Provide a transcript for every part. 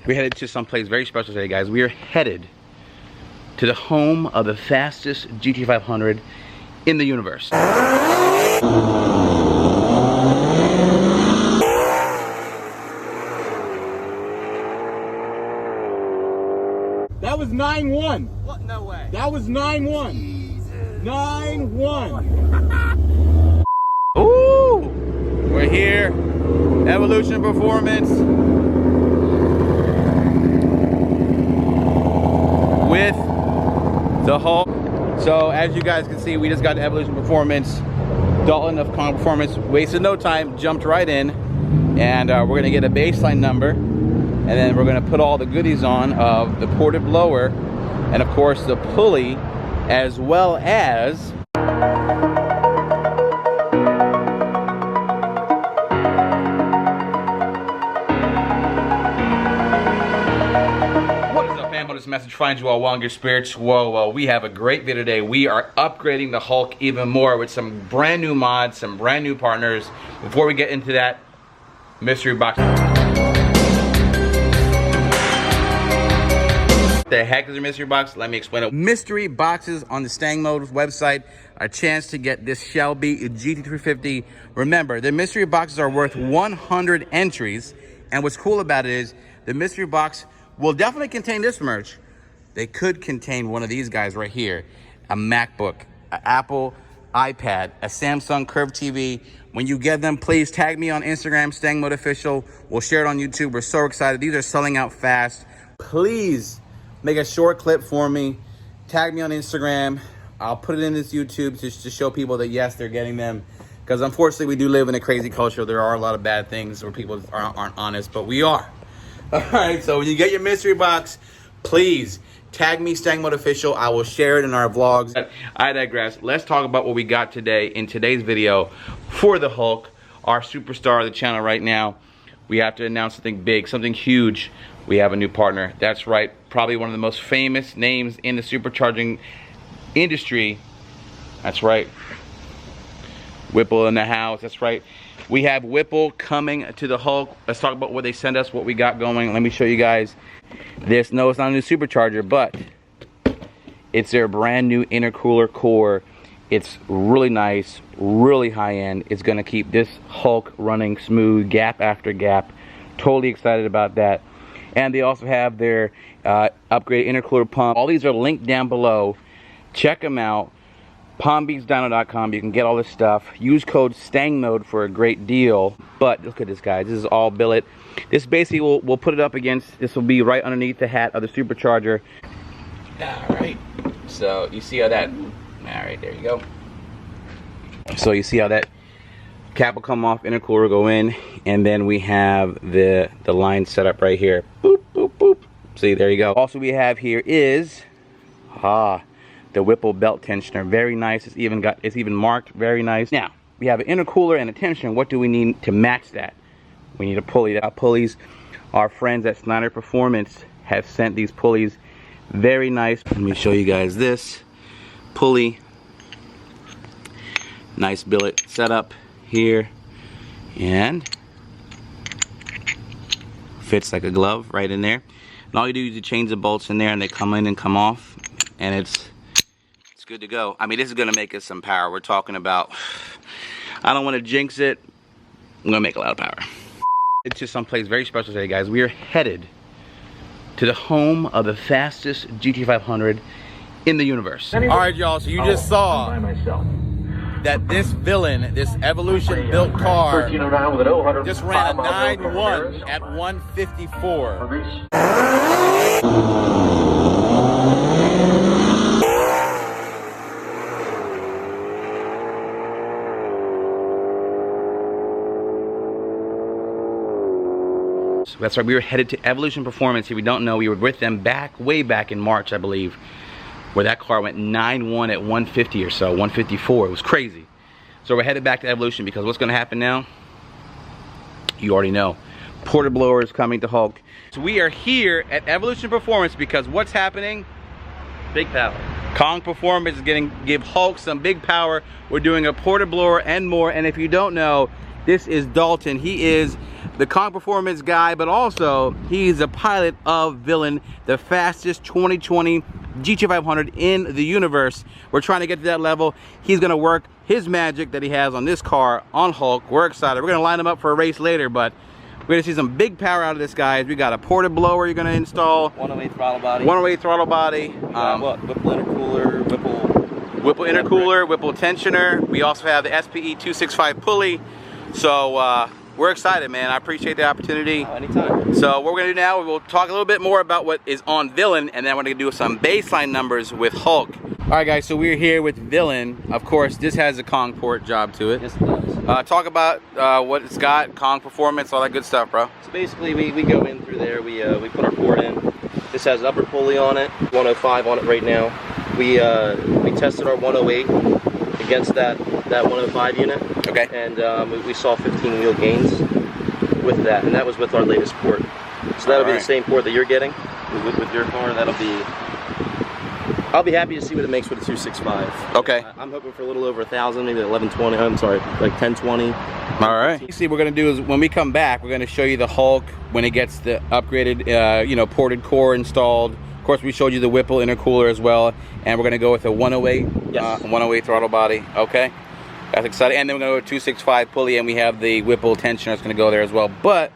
We're headed to someplace very special today, guys. We are headed to the home of the fastest GT500 in the universe. That was 9-1. What? No way. That was 9-1. 9-1. Ooh! We're here. Evolution Performance. With the Hulk. So as you guys can see, we just got Evolution Performance. Dalton of Kong Performance wasted no time, jumped right in, and we're gonna get a baseline number, and then we're gonna put all the goodies on of the ported blower, and of course the pulley, as well as this message finds you all well in your spirits. Whoa, we have a great video today. We are upgrading the Hulk even more with some brand new mods, some brand new partners. Before we get into that, mystery box. The heck is a mystery box? Let me explain it. Mystery boxes on the StangMode website, a chance to get this Shelby GT350. Remember, the mystery boxes are worth 100 entries, and what's cool about it is the mystery box will definitely contain this merch. They could contain one of these guys right here, a MacBook, an Apple iPad, a Samsung Curve TV. When you get them, please tag me on Instagram, StangMode Official. We'll share it on YouTube. We're so excited. These are selling out fast. Please make a short clip for me. Tag me on Instagram. I'll put it in this YouTube just to show people that yes, they're getting them. Because unfortunately, we do live in a crazy culture. There are a lot of bad things where people aren't honest, but we are. All right, so when you get your mystery box, please tag me, StangMode Official. I will share it in our vlogs. I digress. Let's talk about what we got today in today's video for the Hulk, our superstar of the channel right now. We have to announce something big, something huge. We have a new partner. That's right, probably one of the most famous names in the supercharging industry. That's right. Whipple in the house. That's right. We have Whipple coming to the Hulk. Let's talk about what they sent us, what we got going. Let me show you guys this. No, it's not a new supercharger, but it's their brand new intercooler core. It's really nice, really high end. It's gonna keep this Hulk running smooth, gap after gap. Totally excited about that. And they also have their upgraded intercooler pump. All these are linked down below. Check them out. PalmBeachDyno.com. You can get all this stuff. Use code StangMode for a great deal. But look at this, guys. This is all billet. This basically we'll put it up against. This will be right underneath the hat of the supercharger. All right. So you see how that. All right, there you go. So you see how that cap will come off, intercooler will go in, and then we have the line set up right here. Boop, boop, boop. See, there you go. Also, we have here is the Whipple belt tensioner. Very nice. It's even marked. Very nice. Now we have an intercooler and a tensioner. What do we need to match that? We need a pulley. Our pulleys, our friends at Snyder Performance have sent these pulleys. Very nice. Let me show you guys this pulley. Nice billet setup here, and fits like a glove right in there. And all you do is you change the bolts in there, and they come in and come off, and it's good to go. I mean, this is gonna make us some power. We're talking about, I don't want to jinx it, I'm gonna make a lot of power. It's just someplace very special today, guys. We are headed to the home of the fastest GT500 in the universe. All right, y'all, so you just saw that this villain, this Evolution built car, just ran a 9-1 at 154. That's right, we were headed to Evolution Performance. If you don't know, we were with them way back in March, I believe, where that car went 9-1 at 150 or so, 154. It was crazy. So we're headed back to Evolution because what's going to happen now? You already know. Porter blower is coming to Hulk. So we are here at Evolution Performance because what's happening? Big power. Kong Performance is going to give Hulk some big power. We're doing a porter blower and more. And if you don't know, This is Dalton. He is the Kong Performance guy, but also he's a pilot of Villain, the fastest 2020 GT500 in the universe. We're trying to get to that level. He's gonna work his magic that he has on this car on Hulk. We're excited. We're gonna line him up for a race later, but we're gonna see some big power out of this, guys. We got a ported blower you're gonna install. 108 throttle body. 108 throttle body. Whipple intercooler, Whipple intercooler, Whipple tensioner. We also have the SPE 265 pulley. So we're excited, man. I appreciate the opportunity. Oh, anytime. So what we're gonna do now, we'll talk a little bit more about what is on Villain, and then we're gonna do some baseline numbers with Hulk. All right, guys, so we're here with Villain. Of course, this has a Kong port job to it. Yes, it does. Talk about what it's got, Kong Performance, all that good stuff, bro. So basically, we go in through there, we put our port in. This has an upper pulley on it, 105 on it right now. We tested our 108 against that 105 unit. Okay. And we saw 15 wheel gains with that, and that was with our latest port. So that'll be the same port that you're getting with your car. That'll be. I'll be happy to see what it makes with the 265. Okay. I'm hoping for a little over 1,000, maybe 1120. I'm sorry, like 1020. All right. See, what we're gonna do is when we come back, we're gonna show you the Hulk when it gets the upgraded, you know, ported core installed. Of course, we showed you the Whipple intercooler as well, and we're gonna go with a 108, 108 throttle body. Okay. That's exciting. And then we're gonna go with 265 pulley, and we have the Whipple tensioner that's gonna go there as well. But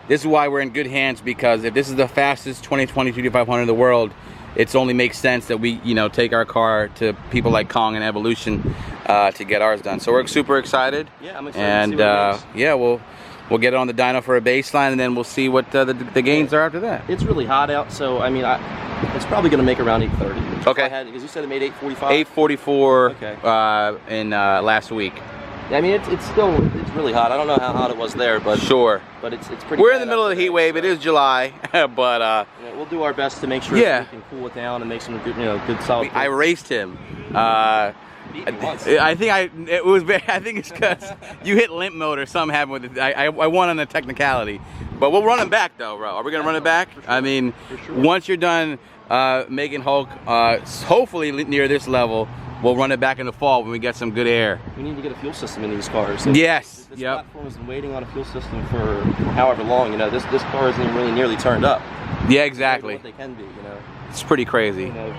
this is why we're in good hands, because if this is the fastest 2020 GT500 in the world, it only makes sense that we, you know, take our car to people like Kong and Evolution to get ours done. So we're super excited. Yeah, I'm excited. And to see what it makes. yeah, we'll get it on the dyno for a baseline, and then we'll see what the gains are after that. It's really hot out, so I mean, it's probably going to make around 830. Okay. Because you said it made 845. 844 Okay. in last week. I mean, it's really hot. I don't know how hot it was there, but Sure. But it's pretty. We're in the middle of the heat wave. So. It is July, but yeah, we'll do our best to make sure yeah. that we can cool it down and make some good, good solid. I raced him. Once. I think it's because you hit limp mode or something happened with it. I won on the technicality, but we'll run it back though, bro. Are we gonna run it back? Sure. I mean, once you're done making Hulk, hopefully near this level, we'll run it back in the fall when we get some good air. We need to get a fuel system in these cars. So yes. This platform has been waiting on a fuel system for however long. You know, this car isn't even really nearly turned up. Yeah, exactly. What they can be, you know. It's pretty crazy. You know,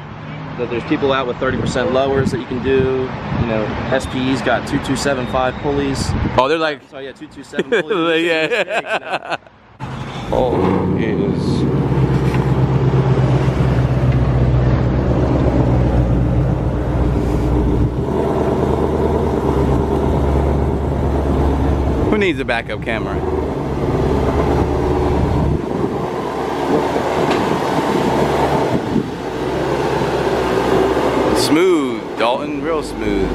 that there's people out with 30% lowers that you can do. You know, SPE's got 2275 pulleys. Oh, they're like. So yeah, 227 pulleys. Yeah. Oh, is. Who needs a backup camera? Smooth, Dalton, real smooth.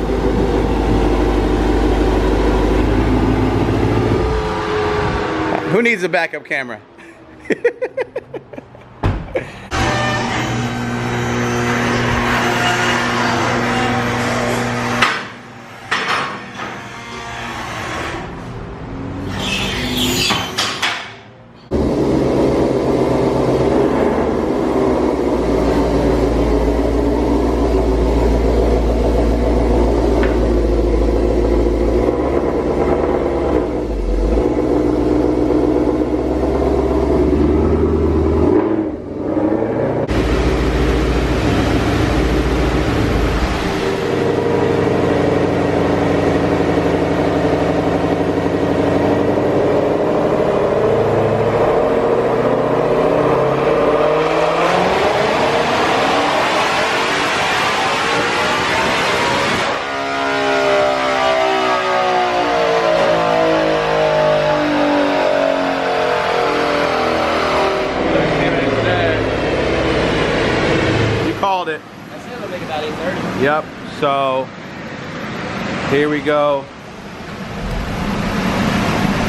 Who needs a backup camera? It. I said it'll make about 830. Yep. So here we go.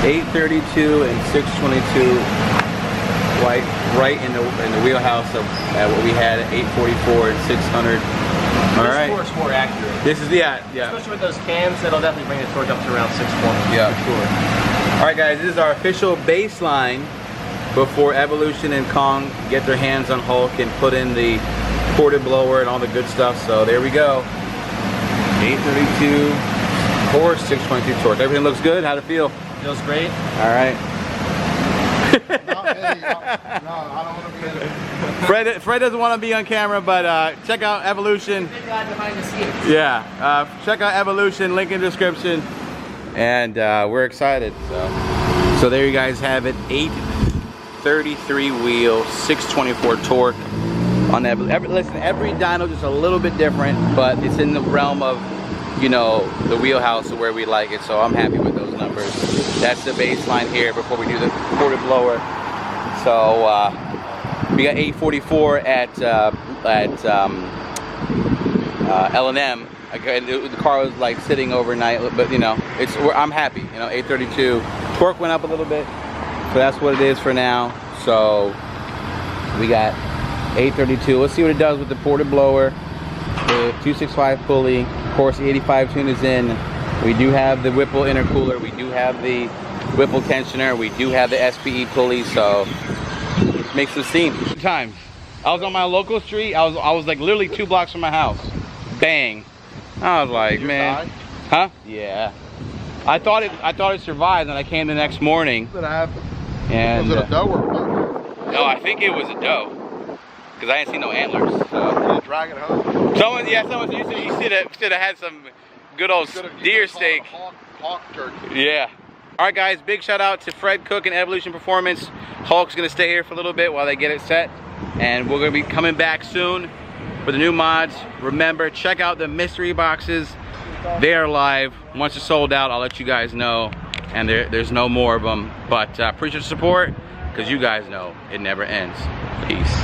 832 and 622. Right in the wheelhouse of what we had at 844 and 600. All right. This torque's more accurate. This is yeah. Especially with those cams, that'll definitely bring the torque up to around 620. Yeah, for sure. All right, guys. This is our official baseline before Evolution and Kong get their hands on Hulk and put in the ported blower and all the good stuff. So there we go. 832 horse, 622 torque. Everything looks good. How'd it feel? Feels great. All right. No, I don't want to be in it. Fred doesn't want to be on camera, but check out Evolution. Big guy behind the scenes. Yeah, check out Evolution, link in the description. And we're excited. So there you guys have it. 833 wheel, 624 torque on that. Listen, every dyno just a little bit different, but it's in the realm of, you know, the wheelhouse of where we like it. So I'm happy with those numbers. That's the baseline here before we do the ported blower. So we got 844 at L&M. The car was like sitting overnight, but you know, I'm happy. You know, 832. Torque went up a little bit, so that's what it is for now. So we got 832. Let's see what it does with the ported blower, the 265 pulley. Of course, the 85 tune is in. We do have the Whipple intercooler. We do have the Whipple tensioner. We do have the SPE pulley. So it makes the scene. Times I was on my local street. I was like literally 2 blocks from my house. Bang. I was like, man, huh? Yeah. I thought it survived, and I came the next morning. What happened? And Was it a doe or a buck? no, I think it was a doe, because I didn't see no antlers. So. Did you drag it home? Someone you should have had some good old deer steak. Hawk jerky. Yeah. All right, guys. Big shout out to Fred Cook and Evolution Performance. Hulk's gonna stay here for a little bit while they get it set, and we're gonna be coming back soon for the new mods. Remember, check out the mystery boxes. They are live. Once they're sold out, I'll let you guys know. And there's no more of them. But appreciate the support, because you guys know it never ends. Peace.